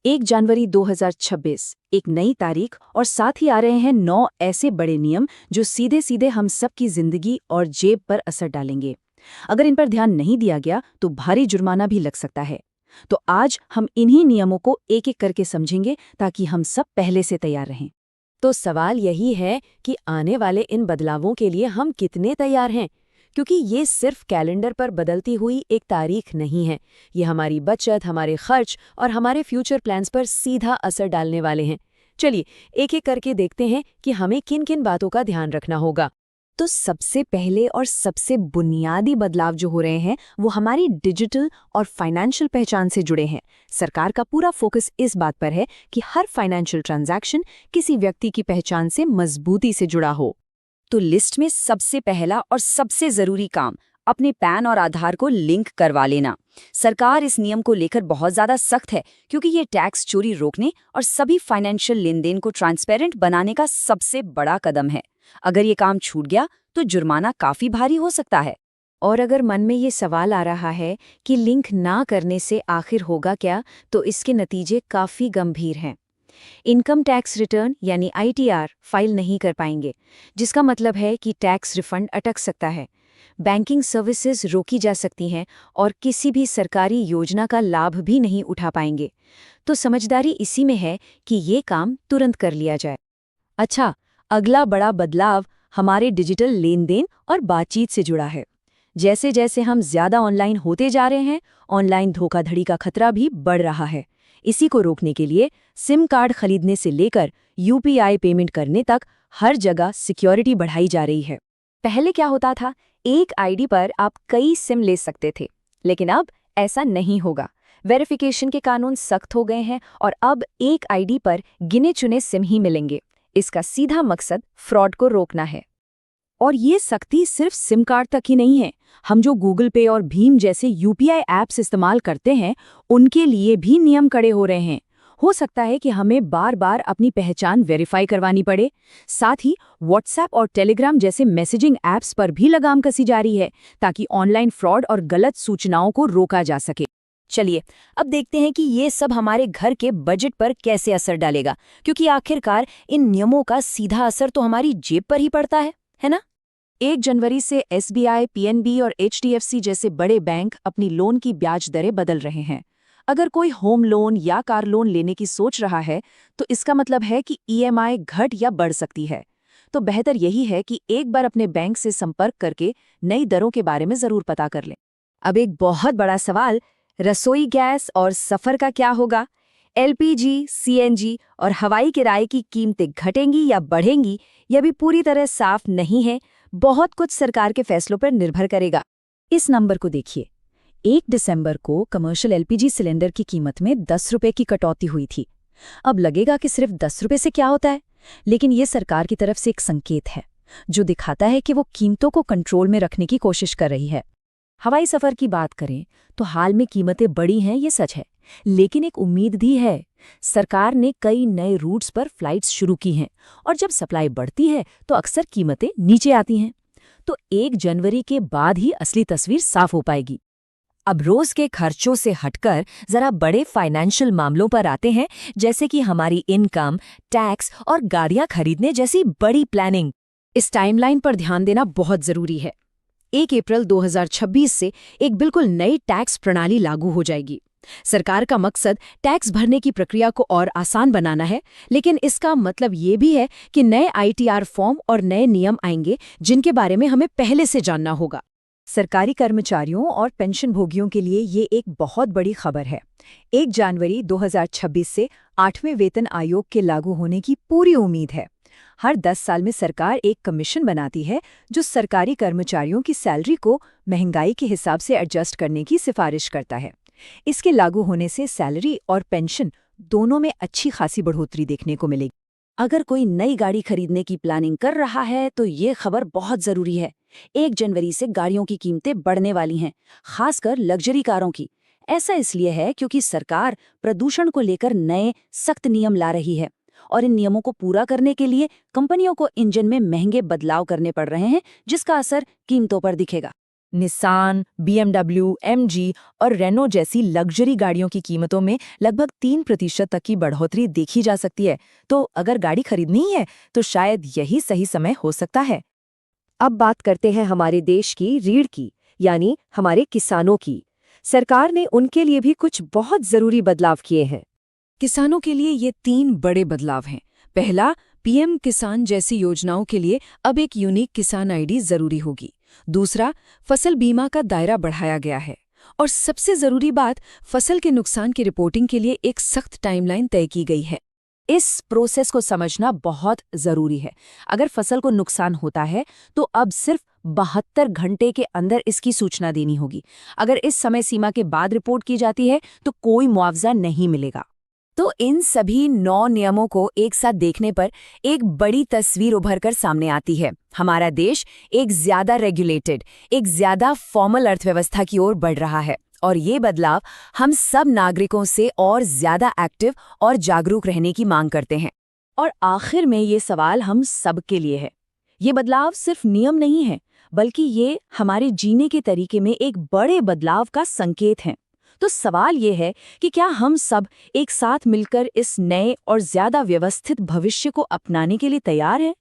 1 जनवरी 2026 एक नई तारीख और साथ ही आ रहे हैं 9 ऐसे बड़े नियम जो सीधे सीधे हम सब की जिंदगी और जेब पर असर डालेंगे। अगर इन पर ध्यान नहीं दिया गया तो भारी जुर्माना भी लग सकता है। तो आज हम इन्हीं नियमों को एक एक करके समझेंगे ताकि हम सब पहले से तैयार रहें। तो सवाल यही है कि आने वाले इन बदलावों के लिए हम कितने तैयार हैं, क्योंकि ये सिर्फ कैलेंडर पर बदलती हुई एक तारीख नहीं है। ये हमारी बचत, हमारे खर्च और हमारे फ्यूचर प्लान्स पर सीधा असर डालने वाले हैं। चलिए एक एक करके देखते हैं कि हमें किन किन बातों का ध्यान रखना होगा। तो सबसे पहले और सबसे बुनियादी बदलाव जो हो रहे हैं वो हमारी डिजिटल और फाइनेंशियल पहचान से जुड़े हैं। सरकार का पूरा फोकस इस बात पर है कि हर फाइनेंशियल ट्रांजैक्शन किसी व्यक्ति की पहचान से मजबूती से जुड़ा हो। तो लिस्ट में सबसे पहला और सबसे जरूरी काम अपने पैन और आधार को लिंक करवा लेना। सरकार इस नियम को लेकर बहुत ज्यादा सख्त है क्योंकि ये टैक्स चोरी रोकने और सभी फाइनेंशियल लेनदेन को ट्रांसपेरेंट बनाने का सबसे बड़ा कदम है। अगर ये काम छूट गया तो जुर्माना काफी भारी हो सकता है। और अगर मन में ये सवाल आ रहा है कि लिंक ना करने से आखिर होगा क्या, तो इसके नतीजे काफी गंभीर हैं। इनकम टैक्स रिटर्न यानी ITR फाइल नहीं कर पाएंगे, जिसका मतलब है कि टैक्स रिफंड अटक सकता है। बैंकिंग सर्विसेज रोकी जा सकती हैं और किसी भी सरकारी योजना का लाभ भी नहीं उठा पाएंगे। तो समझदारी इसी में है कि ये काम तुरंत कर लिया जाए। अच्छा, अगला बड़ा बदलाव हमारे डिजिटल लेनदेन और बातचीत से जुड़ा है। जैसे जैसे हम ज्यादा ऑनलाइन होते जा रहे हैं, ऑनलाइन धोखाधड़ी का खतरा भी बढ़ रहा है। इसी को रोकने के लिए सिम कार्ड खरीदने से लेकर UPI पेमेंट करने तक हर जगह सिक्योरिटी बढ़ाई जा रही है। पहले क्या होता था, एक ID पर आप कई सिम ले सकते थे, लेकिन अब ऐसा नहीं होगा। वेरिफिकेशन के कानून सख्त हो गए हैं और अब एक ID पर गिने चुने सिम ही मिलेंगे। इसका सीधा मकसद फ्रॉड को रोकना है। और ये सख्ती सिर्फ सिम कार्ड तक ही नहीं है। हम जो गूगल पे और भीम जैसे UPI ऐप्स इस्तेमाल करते हैं, उनके लिए भी नियम कड़े हो रहे हैं। हो सकता है कि हमें बार बार अपनी पहचान वेरीफाई करवानी पड़े। साथ ही व्हाट्सएप और टेलीग्राम जैसे मैसेजिंग ऐप्स पर भी लगाम कसी जा रही है ताकि ऑनलाइन फ्रॉड और गलत सूचनाओं को रोका जा सके। चलिए अब देखते हैं कि ये सब हमारे घर के बजट पर कैसे असर डालेगा, क्योंकि आखिरकार इन नियमों का सीधा असर तो हमारी जेब पर ही पड़ता है ना। 1 जनवरी से SBI, PNB और HDFC जैसे बड़े बैंक अपनी लोन की ब्याज दरें बदल रहे हैं। अगर कोई होम लोन या कार लोन लेने की सोच रहा है तो इसका मतलब है कि EMI घट या बढ़ सकती है। तो बेहतर यही है कि एक बार अपने बैंक से संपर्क करके नई दरों के बारे में जरूर पता कर लें। अब एक बहुत बड़ा सवाल, रसोई गैस और सफर का क्या होगा? LPG, CNG और हवाई किराए की कीमतें घटेंगी या बढ़ेंगी, यह भी पूरी तरह साफ नहीं है। बहुत कुछ सरकार के फैसलों पर निर्भर करेगा। इस नंबर को देखिए, 1 दिसंबर को कमर्शियल LPG सिलेंडर की कीमत में 10 रुपए की कटौती हुई थी। अब लगेगा कि सिर्फ 10 रुपए से क्या होता है, लेकिन ये सरकार की तरफ से एक संकेत है जो दिखाता है कि वो कीमतों को कंट्रोल में रखने की कोशिश कर रही है। हवाई सफर की बात करें तो हाल में कीमतें बढ़ी हैं, ये सच है, लेकिन एक उम्मीद भी है। सरकार ने कई नए रूट्स पर फ्लाइट्स शुरू की हैं और जब सप्लाई बढ़ती है तो अक्सर कीमतें नीचे आती हैं। तो 1 जनवरी के बाद ही असली तस्वीर साफ हो पाएगी। अब रोज के खर्चों से हटकर जरा बड़े फाइनेंशियल मामलों पर आते हैं, जैसे कि हमारी इनकम, टैक्स और गाड़ियां खरीदने जैसी बड़ी प्लानिंग। इस टाइमलाइन पर ध्यान देना बहुत जरूरी है। 1 अप्रैल 2026 से एक बिल्कुल नई टैक्स प्रणाली लागू हो जाएगी। सरकार का मकसद टैक्स भरने की प्रक्रिया को और आसान बनाना है, लेकिन इसका मतलब ये भी है कि नए ITR फॉर्म और नए नियम आएंगे जिनके बारे में हमें पहले से जानना होगा। सरकारी कर्मचारियों और पेंशनभोगियों के लिए ये एक बहुत बड़ी खबर है। 1 जनवरी 2026 से 8वें वेतन आयोग के लागू होने की पूरी उम्मीद है। हर 10 साल में सरकार एक कमीशन बनाती है जो सरकारी कर्मचारियों की सैलरी को महंगाई के हिसाब से एडजस्ट करने की सिफारिश करता है। इसके लागू होने से सैलरी और पेंशन दोनों में अच्छी खासी बढ़ोतरी देखने को मिलेगी। अगर कोई नई गाड़ी खरीदने की प्लानिंग कर रहा है तो ये खबर बहुत जरूरी है। 1 जनवरी से गाड़ियों की कीमतें बढ़ने वाली हैं, खासकर लग्जरी कारों की। ऐसा इसलिए है क्योंकि सरकार प्रदूषण को लेकर नए सख्त नियम ला रही है और इन नियमों को पूरा करने के लिए कंपनियों को इंजन में महंगे बदलाव करने पड़ रहे हैं, जिसका असर कीमतों पर दिखेगा। निसान, BMW, MG और रेनो जैसी लग्जरी गाड़ियों की कीमतों में लगभग 3% तक की बढ़ोतरी देखी जा सकती है। तो अगर गाड़ी खरीदनी ही है तो शायद यही सही समय हो सकता है। अब बात करते हैं हमारे देश की रीढ़ की, यानी हमारे किसानों की। सरकार ने उनके लिए भी कुछ बहुत जरूरी बदलाव किए हैं। किसानों के लिए ये 3 बड़े बदलाव हैं। पहला, पीएम किसान जैसी योजनाओं के लिए अब एक यूनिक किसान आईडी जरूरी होगी। दूसरा, फसल बीमा का दायरा बढ़ाया गया है। और सबसे जरूरी बात, फसल के नुकसान की रिपोर्टिंग के लिए एक सख्त टाइमलाइन तय की गई है। इस प्रोसेस को समझना बहुत जरूरी है। अगर फसल को नुकसान होता है तो अब सिर्फ 72 घंटे के अंदर इसकी सूचना देनी होगी। अगर इस समय सीमा के बाद रिपोर्ट की जाती है तो कोई मुआवजा नहीं मिलेगा। तो इन सभी 9 नियमों को एक साथ देखने पर एक बड़ी तस्वीर उभर कर सामने आती है। हमारा देश एक ज्यादा रेगुलेटेड, एक ज्यादा फॉर्मल अर्थव्यवस्था की ओर बढ़ रहा है। और ये बदलाव हम सब नागरिकों से और ज्यादा एक्टिव और जागरूक रहने की मांग करते हैं। और आखिर में ये सवाल हम सब के लिए है। ये बदलाव सिर्फ नियम नहीं है, बल्कि ये हमारे जीने के तरीके में एक बड़े बदलाव का संकेत है। तो सवाल ये है कि क्या हम सब एक साथ मिलकर इस नए और ज्यादा व्यवस्थित भविष्य को अपनाने के लिए तैयार हैं?